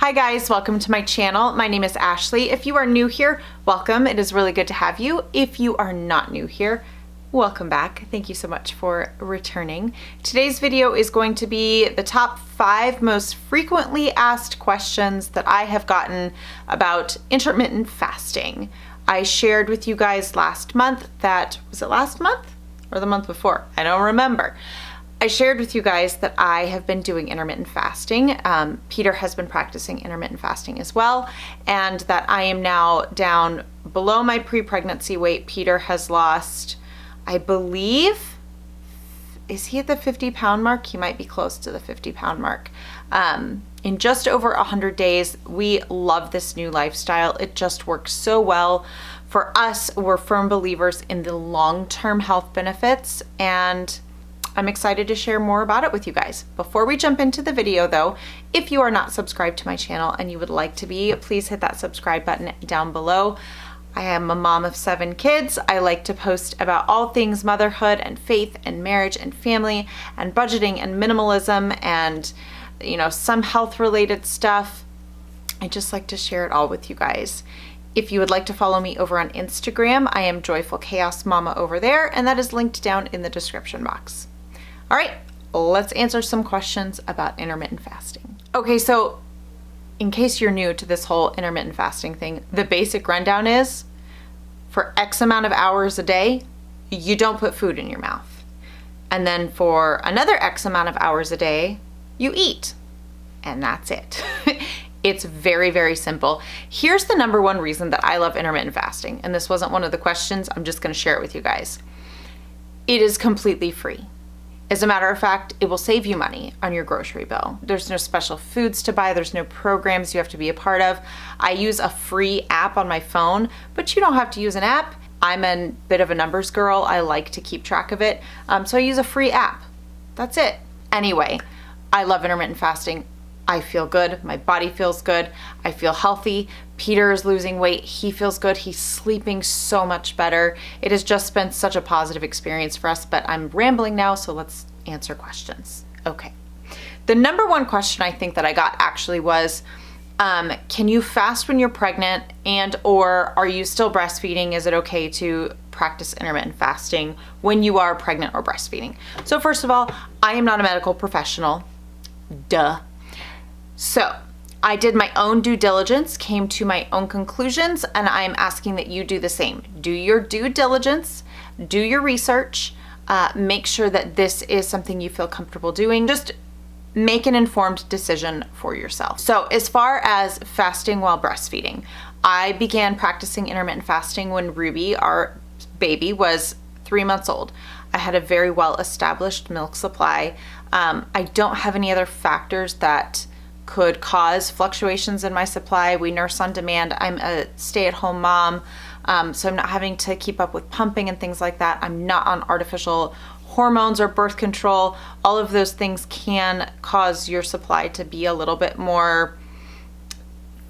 Hi guys, welcome to my channel. My name is Ashley. If you are new here, welcome. It is really good to have you. If you are not new here, welcome back. Thank you so much for returning. Today's video is going to be the top 5 most frequently asked questions that I have gotten about intermittent fasting. I shared with you guys last month that, was it last month or the month before? I don't remember. I shared with you guys that I have been doing intermittent fasting. Peter has been practicing intermittent fasting as well, and that I am now down below my pre-pregnancy weight. Peter has lost, I believe, is he at the 50-pound mark? He might be close to the 50-pound mark. In just over 100 days. We love this new lifestyle. It just works so well for us. We're firm believers in the long-term health benefits, and I'm excited to share more about it with you guys. Before we jump into the video though, if you are not subscribed to my channel and you would like to be, please hit that subscribe button down below. I am a mom of 7 kids. I like to post about all things motherhood and faith and marriage and family and budgeting and minimalism and, you know, some health related stuff. I just like to share it all with you guys. If you would like to follow me over on Instagram, I am Joyful Chaos Mama over there, and that is linked down in the description box. All right, let's answer some questions about intermittent fasting. Okay, so in case you're new to this whole intermittent fasting thing, the basic rundown is for X amount of hours a day, you don't put food in your mouth. And then for another X amount of hours a day, you eat. And that's it. It's very, very simple. Here's the number one reason that I love intermittent fasting. And this wasn't one of the questions. I'm just gonna share it with you guys. It is completely free. As a matter of fact, it will save you money on your grocery bill. There's no special foods to buy. There's no programs you have to be a part of. I use a free app on my phone, but you don't have to use an app. I'm a bit of a numbers girl. I like to keep track of it. So I use a free app. That's it. Anyway, I love intermittent fasting. I feel good. My body feels good. I feel healthy. Peter is losing weight. He feels good. He's sleeping so much better. It has just been such a positive experience for us, but I'm rambling now, so let's answer questions. Okay. The number one question I think that I got actually was, can you fast when you're pregnant, and or are you still breastfeeding? Is it okay to practice intermittent fasting when you are pregnant or breastfeeding? So first of all, I am not a medical professional. Duh. So I did my own due diligence, came to my own conclusions, and I'm asking that you do the same. Do your due diligence, do your research, make sure that this is something you feel comfortable doing. Just make an informed decision for yourself. So as far as fasting while breastfeeding, I began practicing intermittent fasting when Ruby, our baby, was 3 months old. I had a very well-established milk supply. I don't have any other factors that could cause fluctuations in my supply. We nurse on demand. I'm a stay-at-home mom, so I'm not having to keep up with pumping and things like that. I'm not on artificial hormones or birth control. All of those things can cause your supply to be a little bit more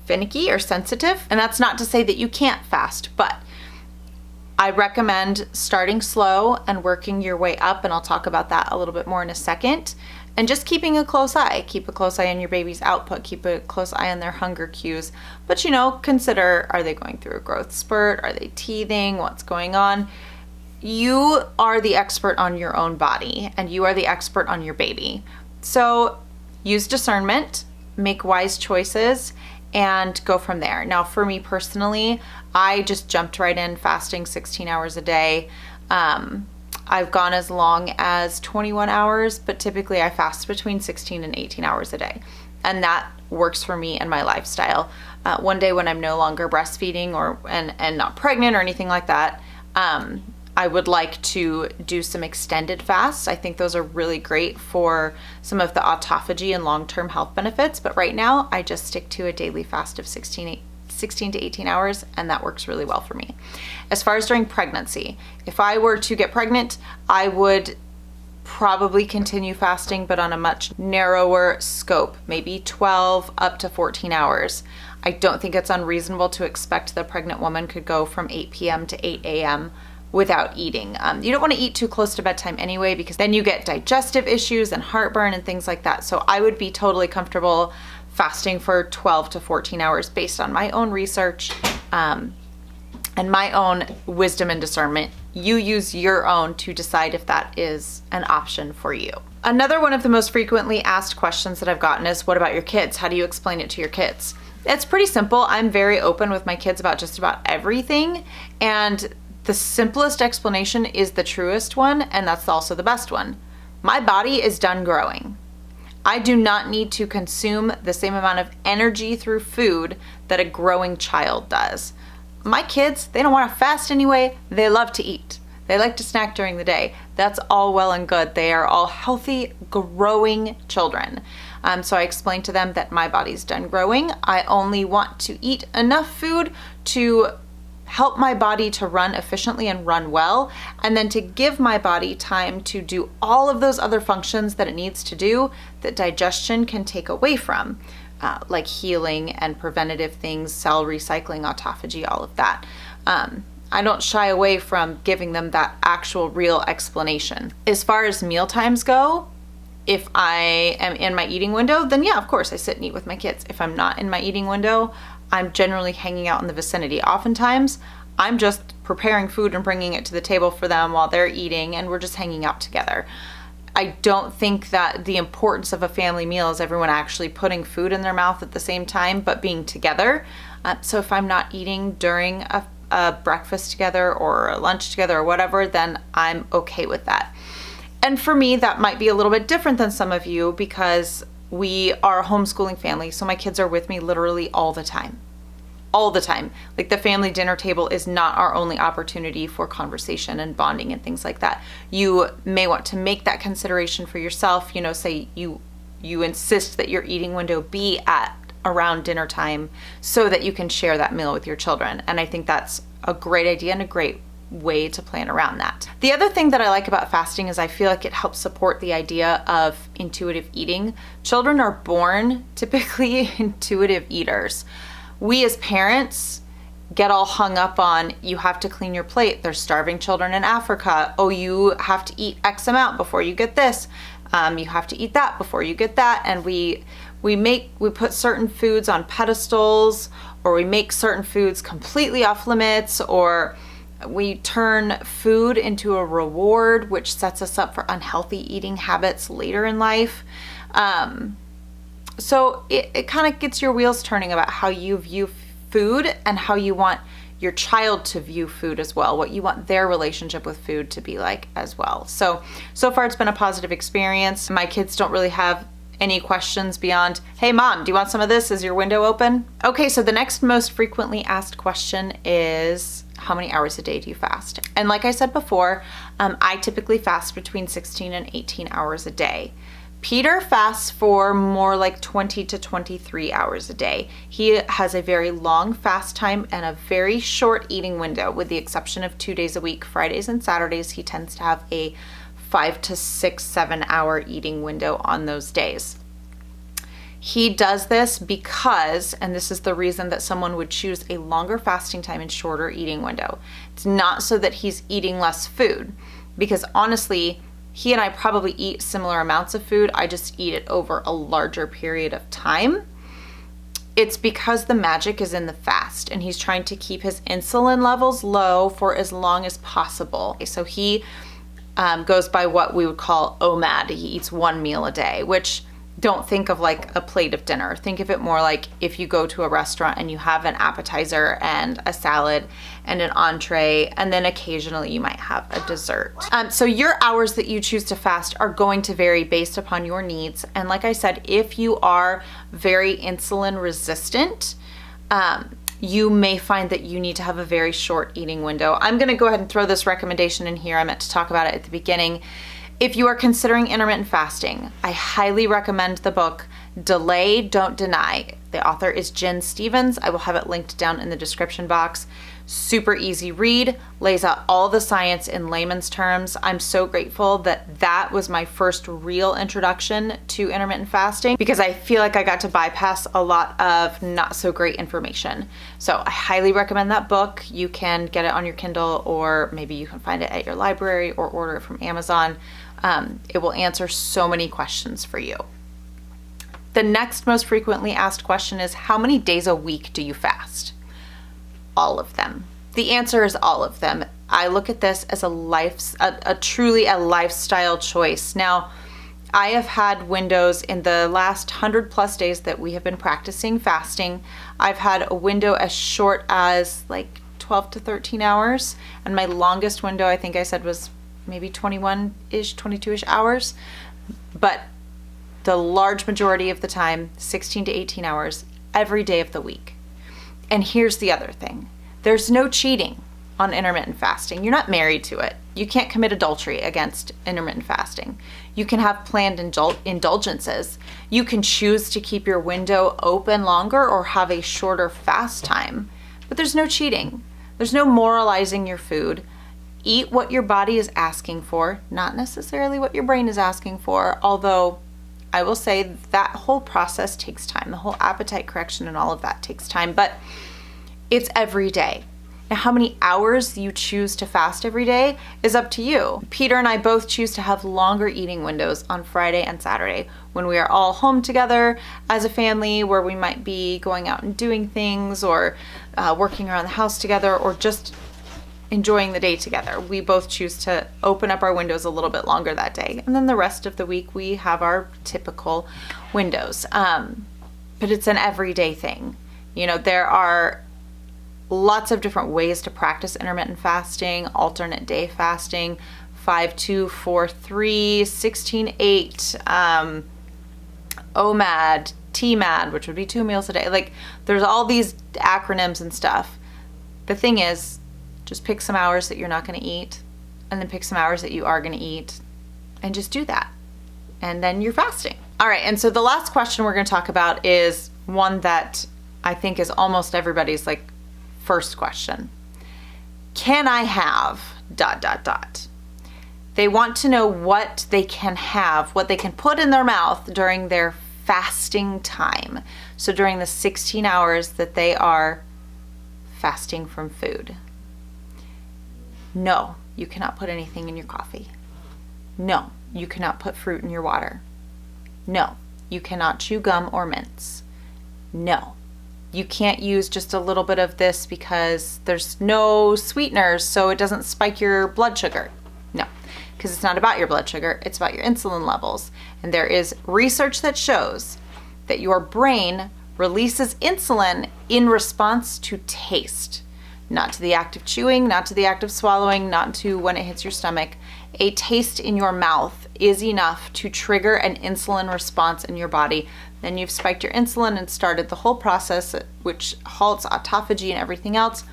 finicky or sensitive. And that's not to say that you can't fast, but I recommend starting slow and working your way up, and I'll talk about that a little bit more in a second. And just keeping a close eye. Keep a close eye on your baby's output. Keep a close eye on their hunger cues. But you know, consider, are they going through a growth spurt? Are they teething? What's going on? You are the expert on your own body, and you are the expert on your baby. So use discernment, make wise choices, and go from there. Now for me personally, I just jumped right in fasting 16 hours a day. I've gone as long as 21 hours, but typically I fast between 16 and 18 hours a day. And that works for me and my lifestyle. One day when I'm no longer breastfeeding and not pregnant or anything like that, I would like to do some extended fasts. I think those are really great for some of the autophagy and long-term health benefits. But right now I just stick to a daily fast of 16 to 18 hours, and that works really well for me. As far as during pregnancy, if I were to get pregnant, I would probably continue fasting, but on a much narrower scope, maybe 12 up to 14 hours. I don't think it's unreasonable to expect the pregnant woman could go from 8 p.m. to 8 a.m. without eating. You don't want to eat too close to bedtime anyway, because then you get digestive issues and heartburn and things like that. So I would be totally comfortable fasting for 12 to 14 hours based on my own research and my own wisdom and discernment. You use your own to decide if that is an option for you. Another one of the most frequently asked questions that I've gotten is, what about your kids? How do you explain it to your kids? It's pretty simple. I'm very open with my kids about just about everything, and the simplest explanation is the truest one, and that's also the best one. My body is done growing. I do not need to consume the same amount of energy through food that a growing child does. My kids, they don't want to fast anyway. They love to eat. They like to snack during the day. That's all well and good. They are all healthy, growing children. So I explained to them that my body's done growing. I only want to eat enough food to help my body to run efficiently and run well, and then to give my body time to do all of those other functions that it needs to do that digestion can take away from, like healing and preventative things, cell recycling, autophagy, all of that. I don't shy away from giving them that actual real explanation. As far as meal times go, if I am in my eating window, then yeah, of course I sit and eat with my kids. If I'm not in my eating window, I'm generally hanging out in the vicinity. Oftentimes, I'm just preparing food and bringing it to the table for them while they're eating, and we're just hanging out together. I don't think that the importance of a family meal is everyone actually putting food in their mouth at the same time, but being together. So if I'm not eating during a breakfast together or a lunch together or whatever, then I'm okay with that. And for me, that might be a little bit different than some of you because we are a homeschooling family, so my kids are with me literally all the time. All the time. Like, the family dinner table is not our only opportunity for conversation and bonding and things like that. You may want to make that consideration for yourself. Say you insist that your eating window be at around dinner time so that you can share that meal with your children. And I think that's a great idea and a great way to plan around that. The other thing that I like about fasting is I feel like it helps support the idea of intuitive eating. Children are born typically intuitive eaters. We as parents get all hung up on, you have to clean your plate. There's starving children in Africa. Oh, you have to eat X amount before you get this. You have to eat that before you get that. And we put certain foods on pedestals, or we make certain foods completely off limits, or we turn food into a reward, which sets us up for unhealthy eating habits later in life. So it kind of gets your wheels turning about how you view food and how you want your child to view food as well, what you want their relationship with food to be like as well. So far it's been a positive experience. My kids don't really have any questions beyond, hey mom, do you want some of this? Is your window open? Okay, so the next most frequently asked question is, how many hours a day do you fast? And like I said before, I typically fast between 16 and 18 hours a day. Peter fasts for more like 20 to 23 hours a day. He has a very long fast time and a very short eating window, with the exception of 2 days a week. Fridays and Saturdays, he tends to have a 5 to 6, 7 hour eating window on those days. He does this because, and this is the reason that someone would choose a longer fasting time and shorter eating window. It's not so that he's eating less food, because honestly, he and I probably eat similar amounts of food. I just eat it over a larger period of time. It's because the magic is in the fast, and he's trying to keep his insulin levels low for as long as possible. So he goes by what we would call OMAD. He eats one meal a day, which, don't think of like a plate of dinner. Think of it more like if you go to a restaurant and you have an appetizer and a salad and an entree, and then occasionally you might have a dessert. So your hours that you choose to fast are going to vary based upon your needs. And like I said, if you are very insulin resistant, you may find that you need to have a very short eating window. I'm gonna go ahead and throw this recommendation in here. I meant to talk about it at the beginning. If you are considering intermittent fasting, I highly recommend the book Delay, Don't Deny. The author is Jen Stevens. I will have it linked down in the description box. Super easy read, lays out all the science in layman's terms. I'm so grateful that that was my first real introduction to intermittent fasting, because I feel like I got to bypass a lot of not so great information. So I highly recommend that book. You can get it on your Kindle, or maybe you can find it at your library or order it from Amazon. It will answer so many questions for you. The next most frequently asked question is, how many days a week do you fast? All of them. The answer is all of them. I look at this as truly a lifestyle choice. Now, I have had windows in the last 100+ days that we have been practicing fasting. I've had a window as short as like 12 to 13 hours, and my longest window, I think I said, was maybe 21-ish, 22-ish hours. But the large majority of the time, 16 to 18 hours every day of the week. And here's the other thing. There's no cheating on intermittent fasting. You're not married to it. You can't commit adultery against intermittent fasting. You can have planned indulgences. You can choose to keep your window open longer or have a shorter fast time. But there's no cheating. There's no moralizing your food. Eat what your body is asking for, not necessarily what your brain is asking for, although I will say that whole process takes time. The whole appetite correction and all of that takes time, but it's every day. Now, how many hours you choose to fast every day is up to you. Peter and I both choose to have longer eating windows on Friday and Saturday when we are all home together as a family, where we might be going out and doing things or working around the house together or just enjoying the day together. We both choose to open up our windows a little bit longer that day. And then the rest of the week, we have our typical windows. But it's an everyday thing. You know, there are lots of different ways to practice intermittent fasting, alternate day fasting, 5-2, 4-3, 16-8, OMAD, TMAD, which would be 2 meals a day. Like, there's all these acronyms and stuff. The thing is, just pick some hours that you're not going to eat, and then pick some hours that you are going to eat, and just do that. And then you're fasting. All right, and so the last question we're going to talk about is one that I think is almost everybody's like first question. Can I have ... They want to know what they can have, what they can put in their mouth during their fasting time. So during the 16 hours that they are fasting from food. No, you cannot put anything in your coffee. No, you cannot put fruit in your water. No, you cannot chew gum or mints. No, you can't use just a little bit of this because there's no sweeteners, so it doesn't spike your blood sugar. No, because it's not about your blood sugar, it's about your insulin levels. And there is research that shows that your brain releases insulin in response to taste. Not to the act of chewing, not to the act of swallowing, not to when it hits your stomach. A taste in your mouth is enough to trigger an insulin response in your body. Then you've spiked your insulin and started the whole process, which halts autophagy and everything else.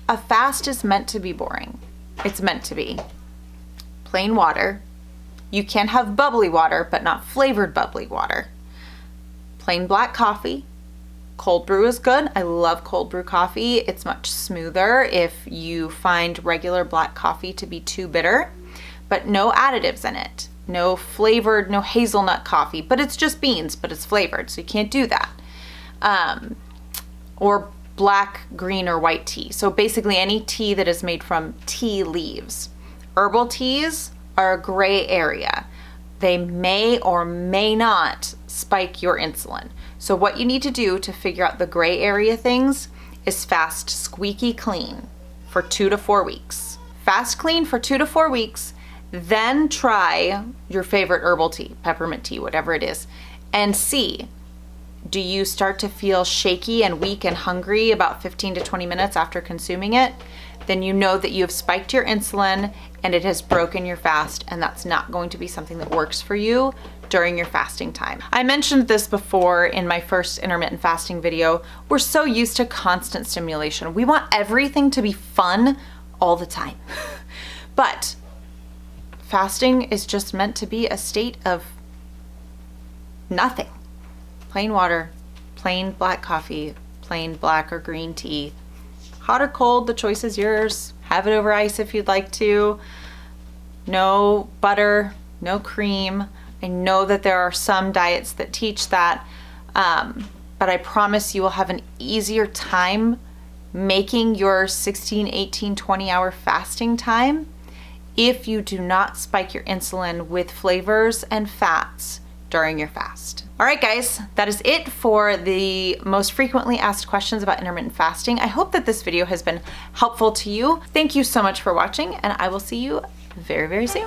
A fast is meant to be boring. It's meant to be. Plain water. You can have bubbly water, but not flavored bubbly water. Plain black coffee. Cold brew is good. I love cold brew coffee. It's much smoother if you find regular black coffee to be too bitter, but no additives in it. No flavored, no hazelnut coffee, but it's just beans, but it's flavored, so you can't do that. Or black, green, or white tea. So basically any tea that is made from tea leaves. Herbal teas are a gray area. They may or may not spike your insulin. So what you need to do to figure out the gray area things is fast squeaky clean for 2 to 4 weeks. Fast clean for 2 to 4 weeks, then try your favorite herbal tea, peppermint tea, whatever it is, and see, do you start to feel shaky and weak and hungry about 15 to 20 minutes after consuming it? Then you know that you have spiked your insulin and it has broken your fast, and that's not going to be something that works for you during your fasting time. I mentioned this before in my first intermittent fasting video. We're so used to constant stimulation. We want everything to be fun all the time. But fasting is just meant to be a state of nothing. Plain water, plain black coffee, plain black or green tea. Hot or cold, the choice is yours. Have it over ice if you'd like to. No butter, no cream. I know that there are some diets that teach that, but I promise you will have an easier time making your 16, 18, 20-hour fasting time if you do not spike your insulin with flavors and fats during your fast. All right, guys, that is it for the most frequently asked questions about intermittent fasting. I hope that this video has been helpful to you. Thank you so much for watching, and I will see you very, very soon.